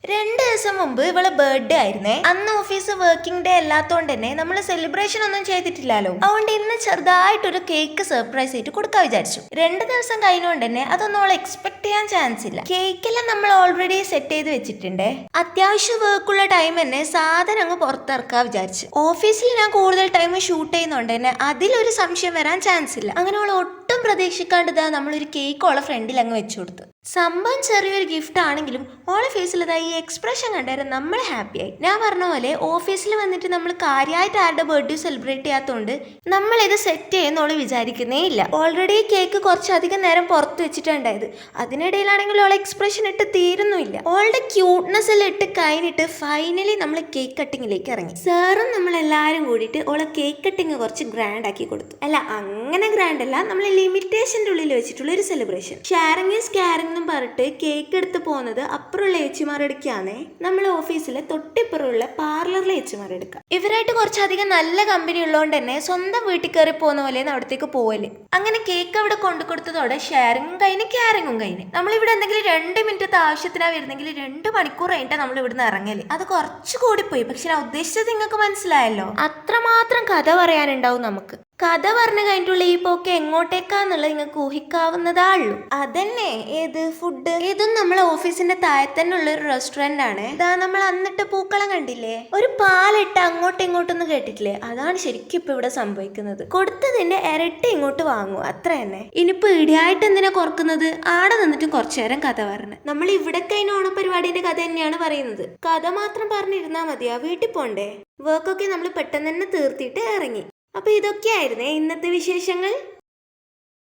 2 ദിവസം മുമ്പ് ഇവളെ ബർത്ത്ഡേ ആയിരുന്നേ. അന്ന് ഓഫീസ് വർക്കിംഗ് ഡേ അല്ലാത്തോണ്ട് തന്നെ നമ്മൾ സെലിബ്രേഷൻ ഒന്നും ചെയ്തിട്ടില്ലല്ലോ. അതുകൊണ്ട് ഇന്ന് ചെറുതായിട്ടൊരു കേക്ക് സർപ്രൈസ് ആയിട്ട് കൊടുക്കാൻ വിചാരിച്ചു. 2 ദിവസം കഴിഞ്ഞുകൊണ്ട് തന്നെ അതൊന്നും അവൾ എക്സ്പെക്ട് ചെയ്യാൻ ചാൻസ് ഇല്ല. കേക്കെല്ലാം നമ്മൾ ഓൾറെഡി സെറ്റ് ചെയ്ത് വെച്ചിട്ടുണ്ടേ. അത്യാവശ്യം വർക്കുള്ള ടൈം തന്നെ സാധനം അങ്ങ് പുറത്തിറക്കാൻ വിചാരിച്ചു. ഓഫീസിൽ ഞാൻ കൂടുതൽ ടൈം ഷൂട്ട് ചെയ്യുന്നോണ്ട് തന്നെ അതിലൊരു സംശയം വരാൻ ചാൻസ് ഇല്ല. അങ്ങനെ അവൾ ഒട്ടും പ്രതീക്ഷിക്കാണ്ട് നമ്മളൊരു കേക്ക് ഓളെ ഫ്രണ്ടിൽ അങ്ങ് വെച്ചു കൊടുത്തു. സംഭവം ചെറിയൊരു ഗിഫ്റ്റ് ആണെങ്കിലും ഓളെ ഫേസിൽ ഈ എക്സ്പ്രഷൻ കണ്ടായിരുന്നു നമ്മൾ ഹാപ്പിയായി. ഞാൻ പറഞ്ഞ പോലെ ഓഫീസിൽ വന്നിട്ട് നമ്മൾ കാര്യമായിട്ട് ആരുടെ ബർത്ത്ഡേ സെലിബ്രേറ്റ് ചെയ്യാത്തതുകൊണ്ട് നമ്മൾ ഇത് സെറ്റ് ചെയ്യുന്ന ഓള് വിചാരിക്കുന്നേ ഇല്ല. ഓൾറെഡി കേക്ക് കുറച്ചധികം നേരം പുറത്ത് വെച്ചിട്ടുണ്ടായത്. അതിനിടയിലാണെങ്കിൽ ഓളെ എക്സ്പ്രഷൻ ഇട്ട് തീരുന്നില്ല. ഓളുടെ ക്യൂട്ട്നെസ്സിൽ ഇട്ട് കഴിഞ്ഞിട്ട് ഫൈനലി നമ്മൾ കേക്ക് കട്ടിങ്ങിലേക്ക് ഇറങ്ങി. സാറും നമ്മളെല്ലാവരും കൂടിയിട്ട് ഓളെ കേക്ക് കട്ടിങ് കുറച്ച് ഗ്രാൻഡ് ആക്കി കൊടുത്തു. അല്ല, അങ്ങനെ ഗ്രാൻഡ് അല്ല, നമ്മൾ ലിമിറ്റേഷൻ്റെ ഉള്ളിൽ വെച്ചിട്ടുള്ള ഒരു സെലിബ്രേഷൻ. ഷെയറിങ് ഈസ് കെയറിങ് പറഞ്ഞിട്ട് കേക്ക് എടുത്ത് പോകുന്നത് അപ്പുറമുള്ള ഏച്ചിമാരെടുക്കാന്നേ. നമ്മൾ ഓഫീസിലെ തൊട്ടിപ്പുറമുള്ള പാർലറിലെ ഏച്ചിമാരെടുക്കാം. ഇവരായിട്ട് കുറച്ചധികം നല്ല കമ്പനി ഉള്ളതുകൊണ്ട് തന്നെ സ്വന്തം വീട്ടിൽ കയറി പോകുന്ന പോലെ അവിടത്തേക്ക് പോവല്. അങ്ങനെ കേക്ക് അവിടെ കൊണ്ടു കൊടുത്തതോടെ ഷെയറിങ്ങും കഴിഞ്ഞ് കെയറിങ്ങും കഴിഞ്ഞ്. നമ്മളിവിടെ എന്തെങ്കിലും 2 മിനിറ്റത്തെ ആവശ്യത്തിനാ വരുന്നെങ്കിൽ 2 മണിക്കൂർ കഴിഞ്ഞിട്ടാണ് നമ്മൾ ഇവിടുന്ന് ഇറങ്ങല്. അത് കുറച്ച് കൂടിപ്പോയി. പക്ഷെ ഞാൻ ഉദ്ദേശിച്ചത് നിങ്ങൾക്ക് മനസ്സിലായല്ലോ. അത്രമാത്രം കഥ പറയാനുണ്ടാവും നമുക്ക്. കഥ പറഞ്ഞു കഴിഞ്ഞിട്ടുള്ള ഈ പോക്ക് എങ്ങോട്ടേക്കാന്നുള്ളത് നിങ്ങൾക്ക് ഊഹിക്കാവുന്നതാ ഉള്ളൂ. അതന്നെ ഏത് ഫുഡ്. ഇതും നമ്മളെ ഓഫീസിന്റെ താഴെ തന്നെ ഉള്ള ഒരു റെസ്റ്റോറന്റ് ആണ്. ഇതാ നമ്മൾ അന്നിട്ട് പൂക്കളം കണ്ടില്ലേ, ഒരു പാലിട്ട് അങ്ങോട്ടും ഇങ്ങോട്ടൊന്നും കേട്ടിട്ടില്ലേ, അതാണ് ശരിക്കും ഇപ്പൊ ഇവിടെ സംഭവിക്കുന്നത്. കൊടുത്തതിന്റെ ഇരട്ടി ഇങ്ങോട്ട് വാങ്ങും, അത്ര തന്നെ. ഇനിയിപ്പോ ഇടിയായിട്ട് എന്തിനാ കുറക്കുന്നത്? ആടെ നിന്നിട്ട് കുറച്ചു നേരം കഥ പറഞ്ഞു. നമ്മൾ ഇവിടെ കഴിഞ്ഞ ഓണപരിപാടിന്റെ കഥ തന്നെയാണ് പറയുന്നത്. കഥ മാത്രം പറഞ്ഞിരുന്നാ മതിയാ, വീട്ടിൽ പോണ്ടേ. വർക്കൊക്കെ നമ്മൾ പെട്ടെന്ന് തന്നെ തീർത്തിട്ട് ഇറങ്ങി. അപ്പൊ ഇതൊക്കെയായിരുന്നേ ഇന്നത്തെ വിശേഷങ്ങൾ.